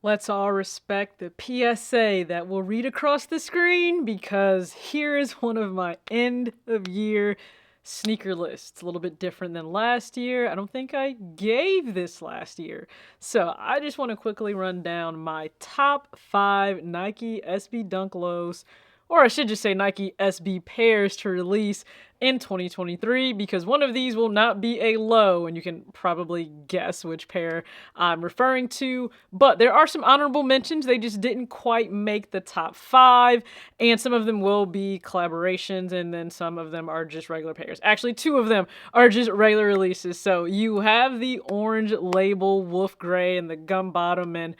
Let's all respect the PSA that will read across the screen because here is one of my end of year sneaker lists. A little bit different than last year. I don't think I gave this last year. So I just want to quickly run down my top 5 Nike SB Dunk Lows, or I should just say Nike SB pairs to release in 2023, because one of these will not be a low, and you can probably guess which pair I'm referring to. But there are some honorable mentions. They just didn't quite make the top 5, and some of them will be collaborations, and then some of them are just regular pairs. Actually, 2 of them are just regular releases. So you have the orange label Wolf Gray and the gum bottom, and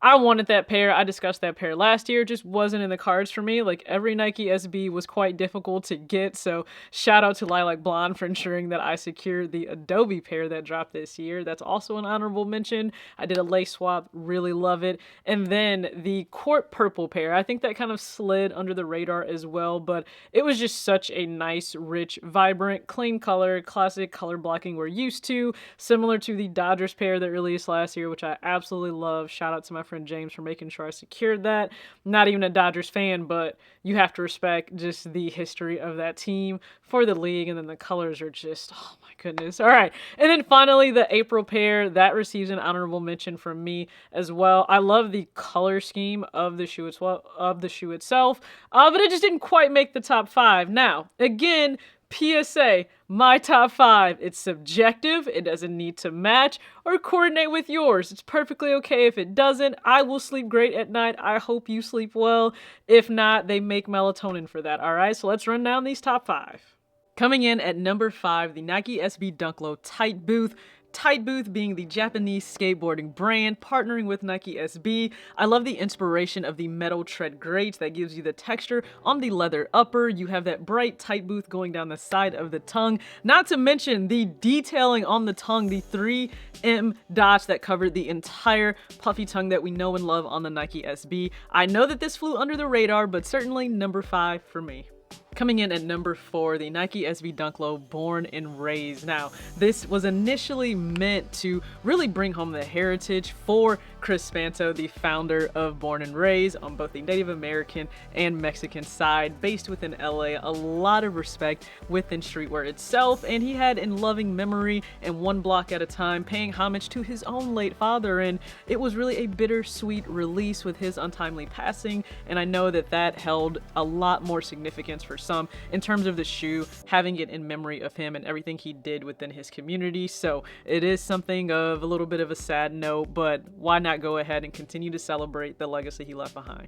I wanted that pair. I discussed that pair last year. It just wasn't in the cards for me. Like, every Nike SB was quite difficult to get. So shout out to Lilac Blonde for ensuring that I secured the Adobe pair that dropped this year. That's also an honorable mention. I did a lace swap. Really love it. And then the Court Purple pair. I think that kind of slid under the radar as well. But it was just such a nice, rich, vibrant, clean color. Classic color blocking we're used to. Similar to the Dodgers pair that released last year, which I absolutely love. Shout out to my friend James for making sure I secured that. Not even a Dodgers fan, but you have to respect just the history of that team for the league, and then the colors are just, oh my goodness. All right, and then finally the April pair that receives an honorable mention from me as well. I love the color scheme of the shoe itself, but it just didn't quite make the top 5. Now, again, PSA, my top 5, it's subjective. It doesn't need to match or coordinate with yours. It's perfectly okay if it doesn't. I will sleep great at night. I hope you sleep well. If not, they make melatonin for that, all right? So let's run down these top 5. Coming in at number 5, the Nike SB Dunk Low Tightbooth. Tightbooth being the Japanese skateboarding brand partnering with Nike SB. I love the inspiration of the metal tread grates that gives you the texture on the leather upper. You have that bright Tightbooth going down the side of the tongue. Not to mention the detailing on the tongue, the 3M dots that cover the entire puffy tongue that we know and love on the Nike SB. I know that this flew under the radar, but certainly number 5 for me. Coming in at number 4, the Nike SB Dunk Low Born and Raised. Now, this was initially meant to really bring home the heritage for Chris Spanto, the founder of Born and Raised, on both the Native American and Mexican side, based within LA. A lot of respect within streetwear itself, and he had in loving memory and one block at a time, paying homage to his own late father, and it was really a bittersweet release with his untimely passing, and I know that that held a lot more significance for some in terms of the shoe, having it in memory of him and everything he did within his community. So it is something of a little bit of a sad note, but why not go ahead and continue to celebrate the legacy he left behind?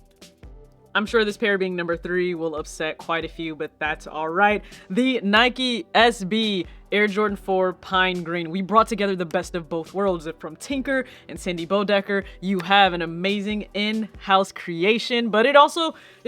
I'm sure this pair being number 3 will upset quite a few, but that's all right. The Nike SB Air Jordan 4 Pine Green. We brought together the best of both worlds. From Tinker and Sandy Bodecker, you have an amazing in-house creation, but it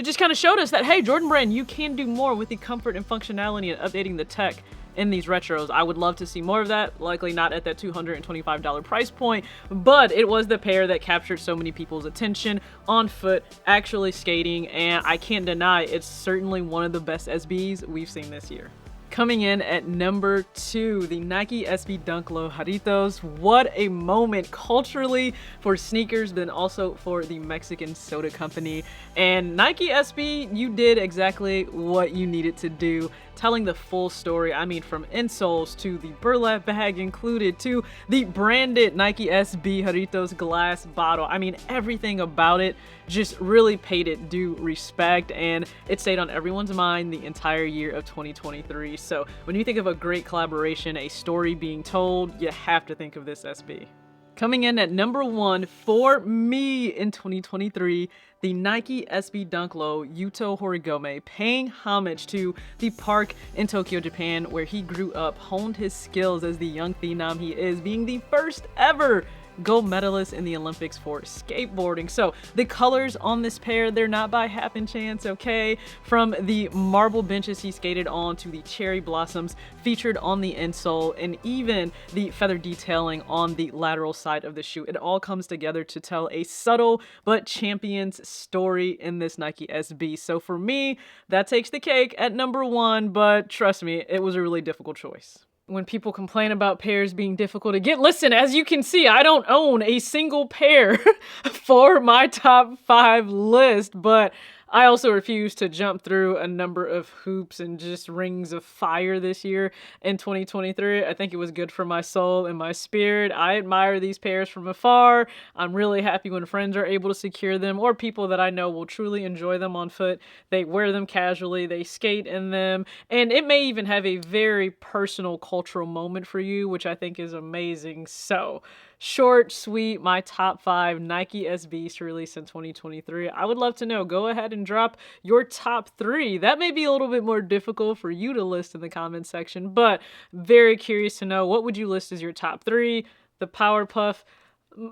just kind of showed us that, hey, Jordan Brand, you can do more with the comfort and functionality and updating the tech in these retros. I would love to see more of that, likely not at that $225 price point, but it was the pair that captured so many people's attention on foot, actually skating, and I can't deny it's certainly one of the best SBs we've seen this year. Coming in at number 2, the Nike SB Dunk Low Jarritos. What a moment culturally for sneakers, but then also for the Mexican soda company. And Nike SB, you did exactly what you needed to do, telling the full story. I mean, from insoles to the burlap bag included to the branded Nike SB Jarritos glass bottle. I mean, everything about it just really paid it due respect, and it stayed on everyone's mind the entire year of 2023. So when you think of a great collaboration, a story being told, you have to think of this SB. Coming in at number 1 for me in 2023, the Nike SB Dunk Low Yuto Horigome, paying homage to the park in Tokyo, Japan, where he grew up, honed his skills as the young phenom he is, being the first ever gold medalist in the Olympics for skateboarding. So the colors on this pair, they're not by happen chance, okay? From the marble benches he skated on to the cherry blossoms featured on the insole, and even the feather detailing on the lateral side of the shoe. It all comes together to tell a subtle but champion's story in this Nike SB. So for me, that takes the cake at number 1, but trust me, it was a really difficult choice. when people complain about pairs being difficult to get, listen, as you can see, I don't own a single pair for my top 5 list, but I also refuse to jump through a number of hoops and just rings of fire this year in 2023. I think it was good for my soul and my spirit. I admire these pairs from afar. I'm really happy when friends are able to secure them, or people that I know will truly enjoy them on foot. They wear them casually, they skate in them, and it may even have a very personal cultural moment for you, which I think is amazing. So, short, sweet, my top 5 Nike SBs to release in 2023. I would love to know. Go ahead and drop your top 3. That may be a little bit more difficult for you to list in the comment section, but very curious to know, what would you list as your top 3? The Powerpuff,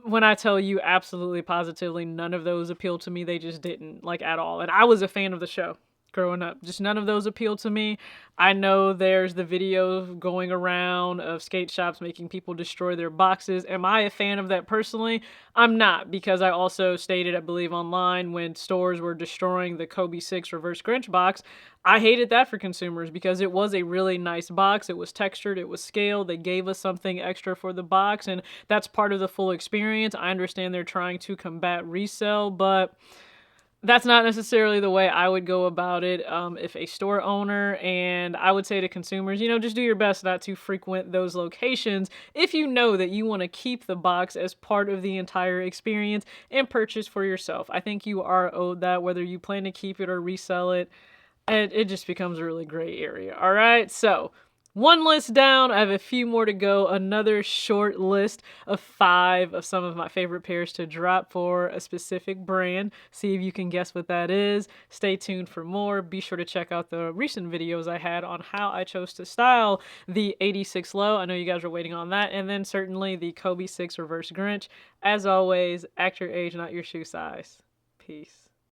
when I tell you absolutely positively none of those appeal to me, they just didn't, like, at all. And I was a fan of the show growing up. Just none of those appeal to me. I know there's the video going around of skate shops making people destroy their boxes. Am I a fan of that personally? I'm not, because I also stated, I believe, online when stores were destroying the Kobe 6 Reverse Grinch box, I hated that for consumers because it was a really nice box. It was textured, it was scaled, they gave us something extra for the box, and that's part of the full experience. I understand they're trying to combat resale, but that's not necessarily the way I would go about it if a store owner, and I would say to consumers, just do your best not to frequent those locations if you know that you want to keep the box as part of the entire experience and purchase for yourself. I think you are owed that, whether you plan to keep it or resell it. And it just becomes a really gray area. All right, so one list down. I have a few more to go. Another short list of 5 of some of my favorite pairs to drop for a specific brand. See if you can guess what that is. Stay tuned for more. Be sure to check out the recent videos I had on how I chose to style the 86 Low. I know you guys are waiting on that. And then certainly the Kobe 6 Reverse Grinch. As always, act your age, not your shoe size. Peace.